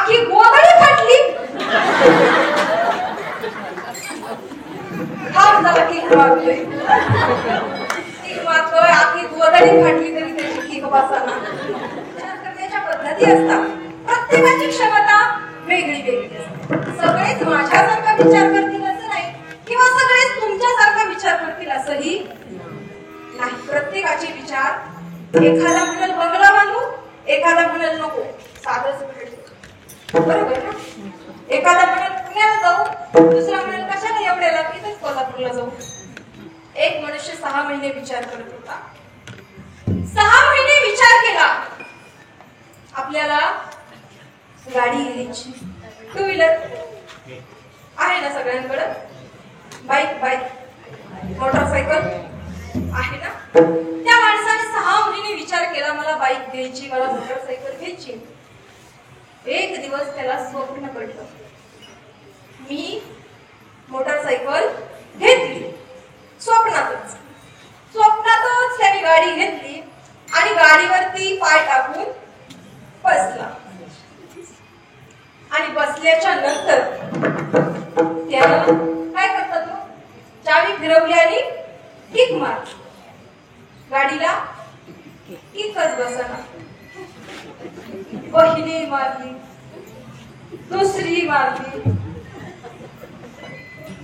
आखी गोधडी फाटली. थांब जरा किक मारतोय. किक मारतोय आखी गोधडी फाटली तरी त्याची किक बसाना. करण्याच्या पद्धती असतात. प्रत्येकाची क्षमता वेगळी वेगळी असते. सगळेच माझ्यासारखा विचार करतील असं नाही किंवा सगळेच तुमच्यासारखा विचार करतील असंही नाही. प्रत्येकाचे विचार एखादा म्हणाल बंगला बांधू, एखादा म्हणाल नको साधंच भेटू, बरोबर ना. एखादा म्हणाल पुण्याला जाऊ, दुसरा म्हणाल कशाला एवढ्याला इथंच कोल्हापूरला जाऊ. एक मनुष्य 6 महिने विचार करत होता. 6 महिने विचार केला आपल्याला गाडी घ्यायची. 2 व्हीलर आहे ना सगळ्यांकडे, बाईक मोटरसायकल आहे ना. त्या माणसाने 6 महिने विचार केला मला बाईक घ्यायची, मला मोटरसायकल घ्यायची. एक दिवस त्याला स्वप्न पडलं, मी मोटरसायकल घेतली. स्वप्नातच त्याने गाडी घेतली आणि गाडीवरती पाय टाकून बसला. आणि बसल्याच्या नंतर त्यानं काय करता तो चावी फिरवली आणि किक मारली. गाडीला किकच बसना. पहिली मारली, दुसरी मारली,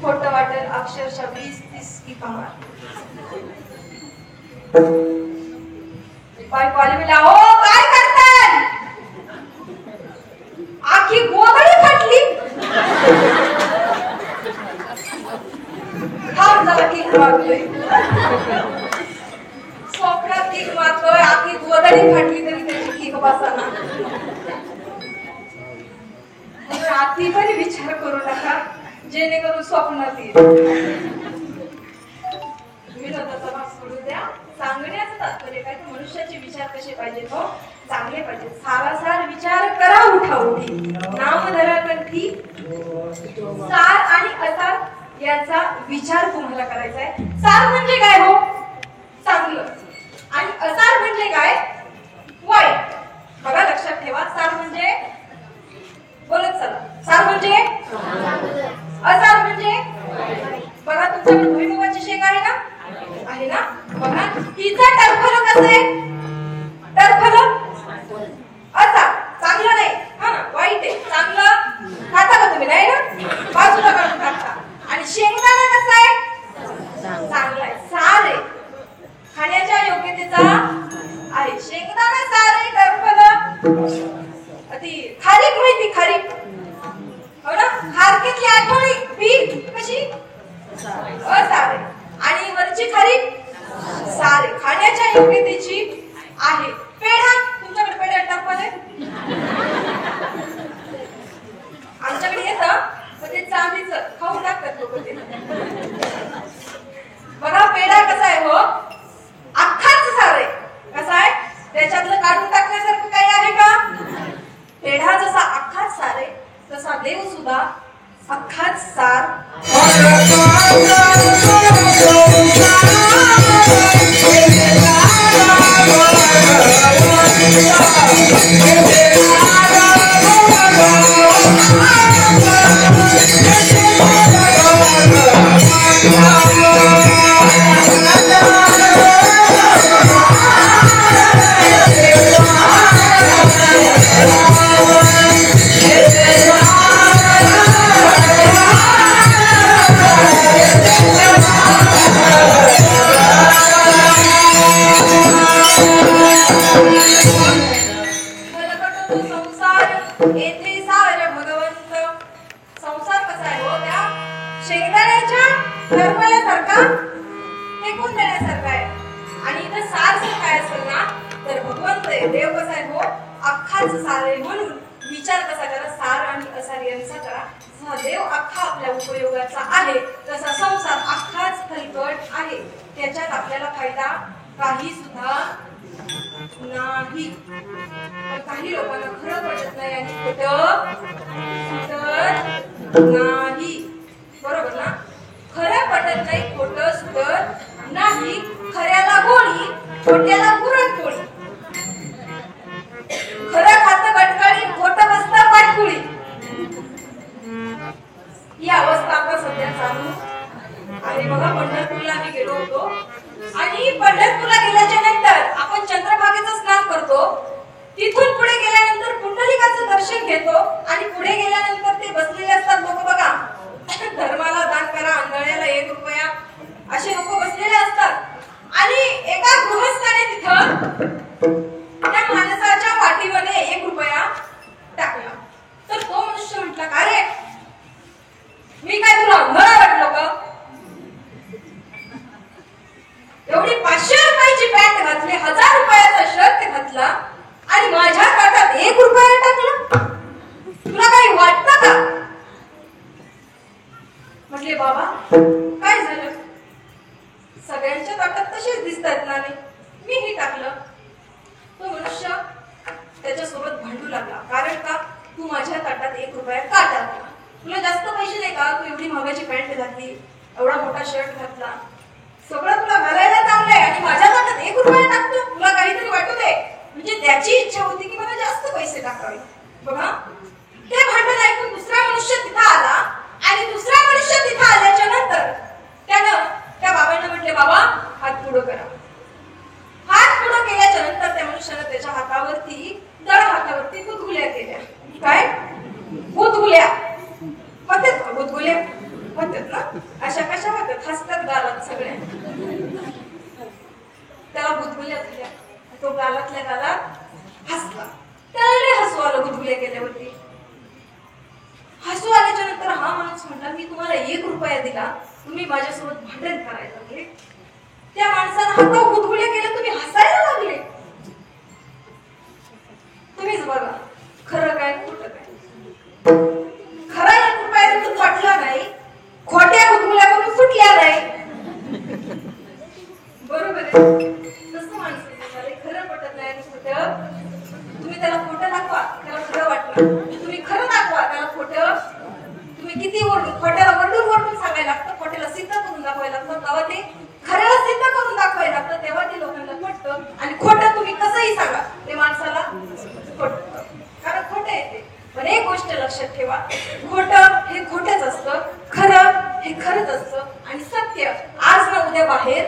खोटं वाटेल अक्षरशः 20-30 किका मारली. बायको आली, म्हणला हो काय करताय, आखी गोधडी फाटली. थांब जरा किक मारतोय. स्वप्नात किक मारतोय, आखी गोधडी फाटली तरी त्याची किक बसाना. रात्री पण विचार करू नका जेणेकरून स्वप्नात येईल. विनोदाचा भाग सोडू द्या. सांगण्याचं तात्पर्य काय तर मनुष्याचे विचार कसे पाहिजे, हो चांगले पाहिजे. सारासार विचार करा उठाउठी, नाम धरा कंठी. सार आणि असार याचा विचार तुम्हाला करायचा आहे. सार म्हणजे काय हो चांगलं आणि असार म्हणजे काय वाईट. बघा लक्षात ठेवा, सार म्हणजे बोलत चला. सार म्हणजे असार म्हणजे बघा तुमच्याकडे भुईमुगाची शेंग आहे ना, आहे ना. बघा तिचं टरफलं कसं आहे, टरफलं असा चांगलं नाही, हा ना वाईट आहे. चांगलं खाता का तुम्ही, नाही ना, बाजूला काढून खाता. आणि शेंगदाणा कसा आहे, चांगला आहे, सार आहे, खाण्याच्या योग्यतेचा आहे. शेंगदाणा सार आहे, टरफलं ती खारीक माहिती, खारीक हो ना, खारकेतली आठवणी पीठ कशी असार आहे. आणि वरची खारीक सार आहे, खाण्याच्या योग्यतेची आहे. पेढा तुमच्याकडे पेढा टरफल आहे, आमच्याकडे येतं पण ते चांदीचं खाऊन टाकतात लोक ते. बघा पेढा कसा आहे हो, अख्खाच सार आहे. कसा आहे, त्याच्यातलं काढून टाकण्यासारखं काही आहे का. पेढा जसा अख्खाच सार आहे तसा देव सुद्धा अख्खाच सार. खरं खातं गटकाळी, खोटं बसतं पाठकुळी. काय झालं? सगळ्यांच्या ताटात तसेच दिसतात नाणे. मीही टाकलं. तो मनुष्य त्याच्यासोबत भांडू लागला. कारण का? तू माझ्या ताटात 1 रुपया का टाकला? तुला जास्त पैसे नाही का? तू एवढी महागाची पॅन्ट घातली, एवढा मोठा शर्ट घातला, सगळं तुला घालायला चांगलंय आणि माझ्या ताटात 1 रुपया टाकतो? तुला काहीतरी वाटू दे. म्हणजे त्याची इच्छा होती की मला जास्त पैसे टाकावे. बघा, ते भांडण ऐकून दुसरा मनुष्य तिथं आला आणि दुसरा मनुष्य तिथं आल्याच्या नंतर त्यानं त्या बाबांना म्हटले, बाबा हात पुढं करा. हात पुढं केल्याच्या नंतर त्या मनुष्यानं त्याच्या हातावरती, तळ हातावरती गुदगुल्या केल्या. काय? गुदगुल्या होत्यात का? गुदगुल्या होत्यात ना? अशा कशा होत्यात? हसतात गालात सगळ्या. त्याला गुदगुल्या झाल्या. तो गालातल्या गालात हसला. त्याला हसू आलं गुदगुल्या केल्यावरती. हसू आल्याच्या नंतर हा माणूस म्हटला, मी तुम्हाला 1 रुपया दिला, तुम्ही माझ्यासोबत भांडण करायला लागले. त्या माणसानं हातावर गुदगुल्या केल्या, तुम्ही हसायला लागले. तुम्हीच बघा खरं काय खोटं काय. खरा 1 रुपया तुम्ही पटला नाही, खोट्या गुदगुल्या करून सुटल्या नाही. बरोबर आहे. तसं माणसाचं झालंय. खरं पटत नाही आणि खोटं. तुम्ही त्याला खोटं दाखवा, त्याला खरं वाटलं. तुम्ही खरं दाखवा, त्याला खोटं. तुम्ही किती खोट्याला वरडून सांगायला लागतं, खोट्याला सिद्ध करून दाखवायला लागतं. तेव्हा ते खऱ्याला सिद्ध करून दाखवायला लागतं, तेव्हा ते लोकांना पटतं. आणि खोटं तुम्ही कसंही सांगा, ते माणसाला पटतं. कारण खोटं येते. पण एक गोष्ट लक्षात ठेवा, खोटं हे खोटंच असतं, खरं हे खरंच असतं. आणि सत्य आज ना उद्या बाहेर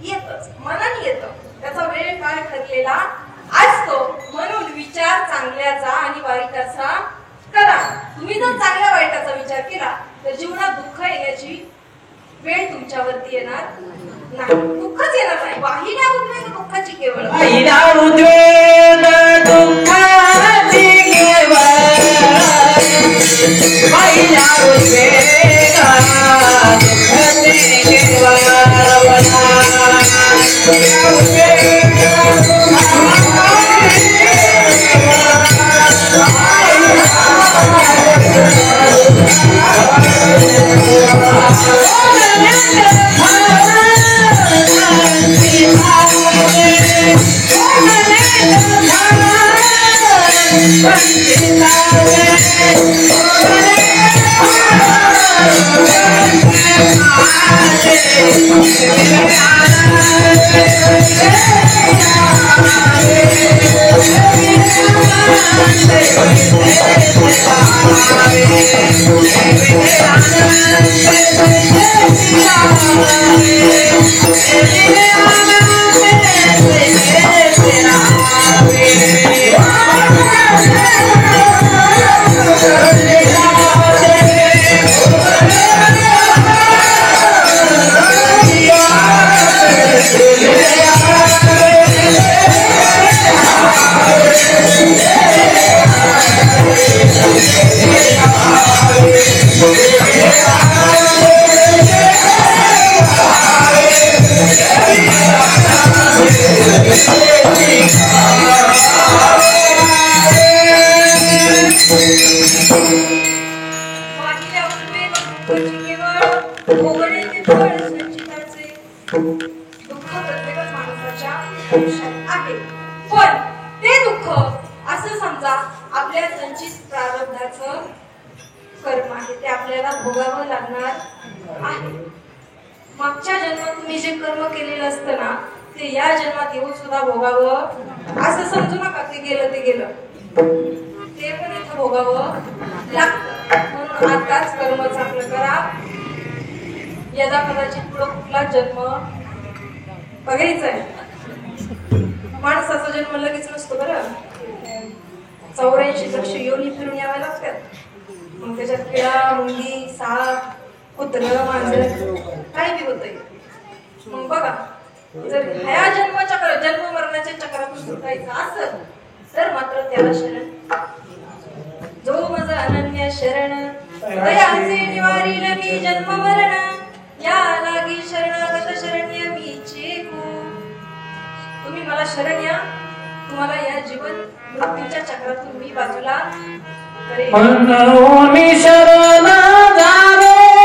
येतच, मनाने येतं. त्याचा वेळ काळ ठरलेला असतो. म्हणून विचार चांगल्याचा आणि वाईटाचा करा. तुम्ही जर चांगल्या वाईटाचा विचार केला तर जीवनात दुःख येण्याची वेळ तुमच्यावरती येणार नाही. दुःखच येणार नाही. वाहिल्या उद्वेग दुःखाची केवळ. वाहिल्या उद्वेग दुःखाची केवळ. वाहिल्या उद्वेग दुःखाची केवळ. दुःख प्रत्येकच माणसाच्या आयुष्यात आहे. पण ते दुःख असं समजा आपल्या संचित प्रारब्धाचं कर्म आहे, ते आपल्याला भोगावं लागणार आहे. मागच्या जन्मात तुम्ही जे कर्म केलेलं असतं ना, ते या जन्मात येऊन सुद्धा भोगावं असं समजू नका. ते गेलं ते गेलं, ते पण इथं भोगावं लागतं. म्हणून आताच कर्म चांगलं करा. यदा कदाचित पुढं कुठला जन्म बघायचा आहे. माणसाचा जन्म लगेच नसतो बरं. 84 लक्ष योनी फिरून याव्या लागतात. मग त्याच्यात किडा, मुंगी, साप, कुत्रं, मांजर काही बी होतंय. मग बघा, जर ह्या जन्म मरणाच्या चक्रातून सुटायचं असं तर मात्र त्याला शरण. जो माझा अनन्य शरण दयाचे निवारील मी जन्म मरण. या लागी शरणागत शरण्य मी चेकू. तुम्ही मला शरण या, तुम्हाला या जीवन मृत्यूच्या चक्रातून मी बाजूला करेन. शरण जावे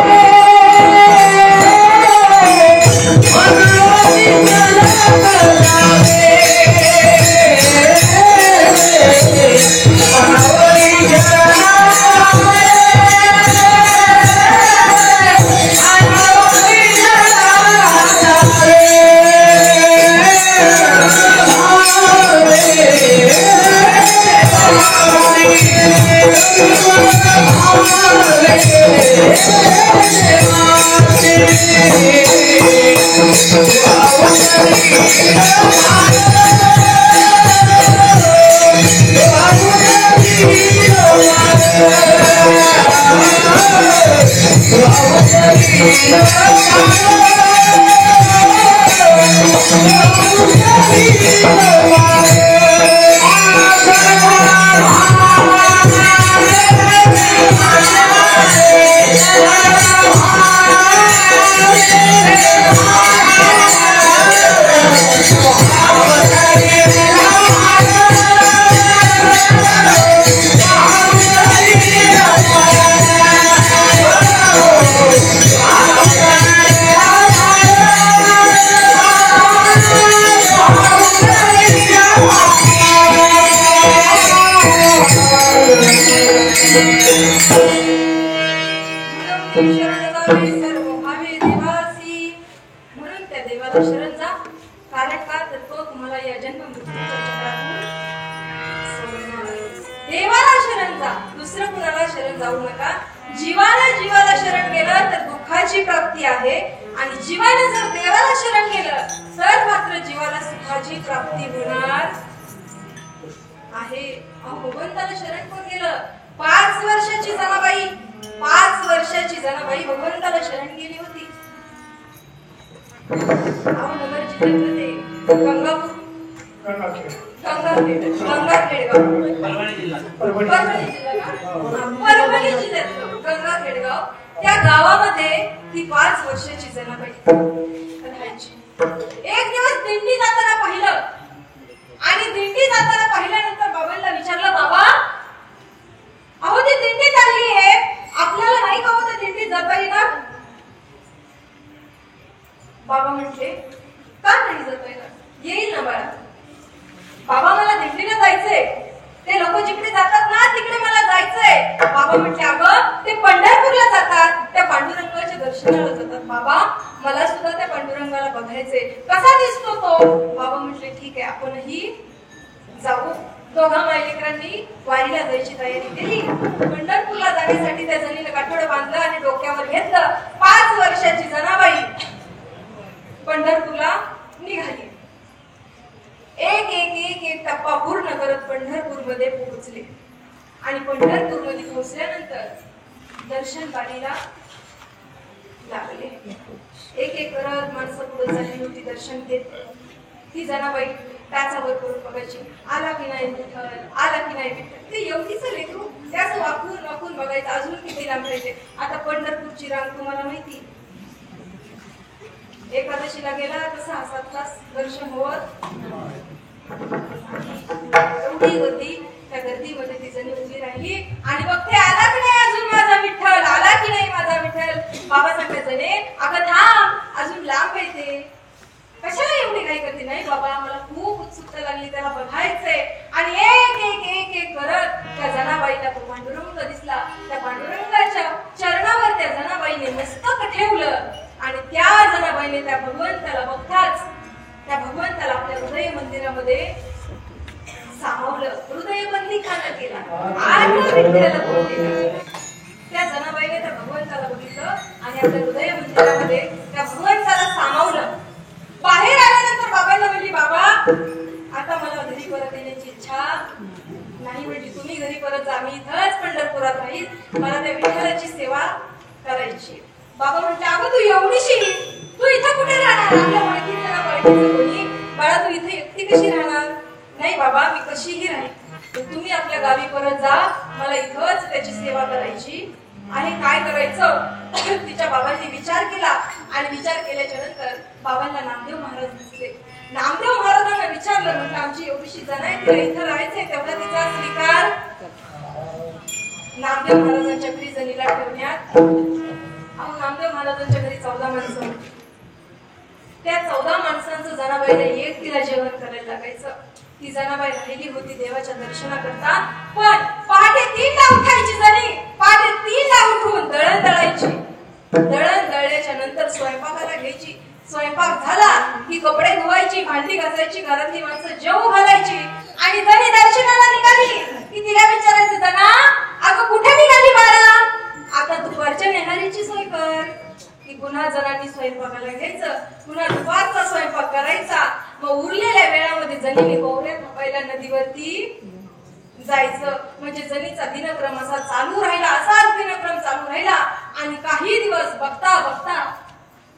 जायचं म्हणजे जणीचा दिनक्रम असा चालू राहिला, असाच दिनक्रम चालू राहिला आणि काही दिवस बघता बघता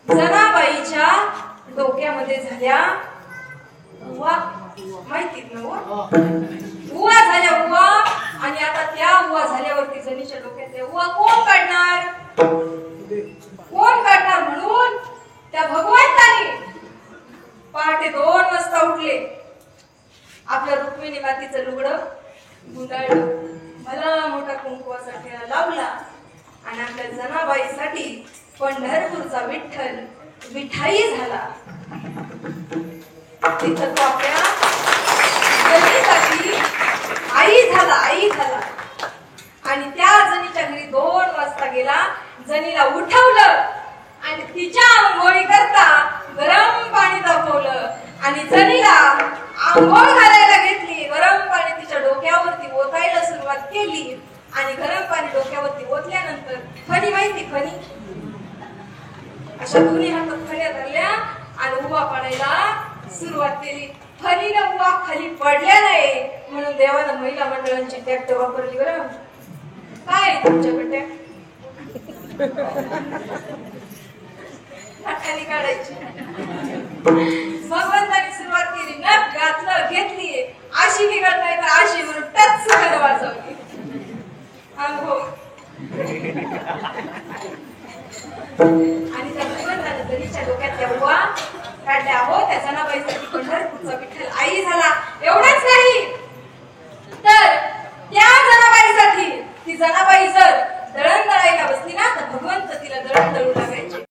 जनाबाईच्या डोक्यामध्ये झाल्या उवा. माहितीत ना उवा झाल्या उवा. आणि आता त्या उवा झाल्यावरती जनीच्या डोक्यातल्या उवा कोण काढणार म्हणून त्या भगवंताने पहाटे 2 वाजता उठले. आपल्या रुक्मिणी मातीचं लुगडं गुंडाळलं, मला मोठा कुंकवासाठी लावला आणि आपल्या जनाबाईसाठी पंढरपूरचा विठ्ठल विठाई झाला. तिथं तो आपल्या जनीसाठी आई झाला. आणि त्या जनीच्या घरी 2 वाजता गेला. जनीला उठवलं आणि तिच्या आंघोळी करता गरम पाणी तापवलं आणि जनीला आंघोळ घालायला घेतली. गरम पाणी तिच्या डोक्यावरती ओतायला सुरुवात केली आणि गरम पाणी डोक्यावरती ओतल्यानंतर फणी माहिती फणी अशा दोन्ही हातात फण्या धरल्या आणि उभा पाडायला सुरुवात केली. फणीनं उभा खाली पडल्या नाही म्हणून देवानं महिला मंडळांची टॅक्ट वापरली. बरं काय तुमच्याकडे खाली काढायची. भगवंतानी सुरुवात केली. नख घातलं घेतली अशी निघालता येतं अशी म्हणून टच सुखानं वाजवली. अनुभव आणि त्या भगवंताने जनीच्या डोक्यातल्या उवा काढल्या. हो त्या जनाबाईसाठी पंढरपूरचा विठ्ठल आई झाला. एवढंच नाही तर त्या जनाबाईसाठी ती जनाबाई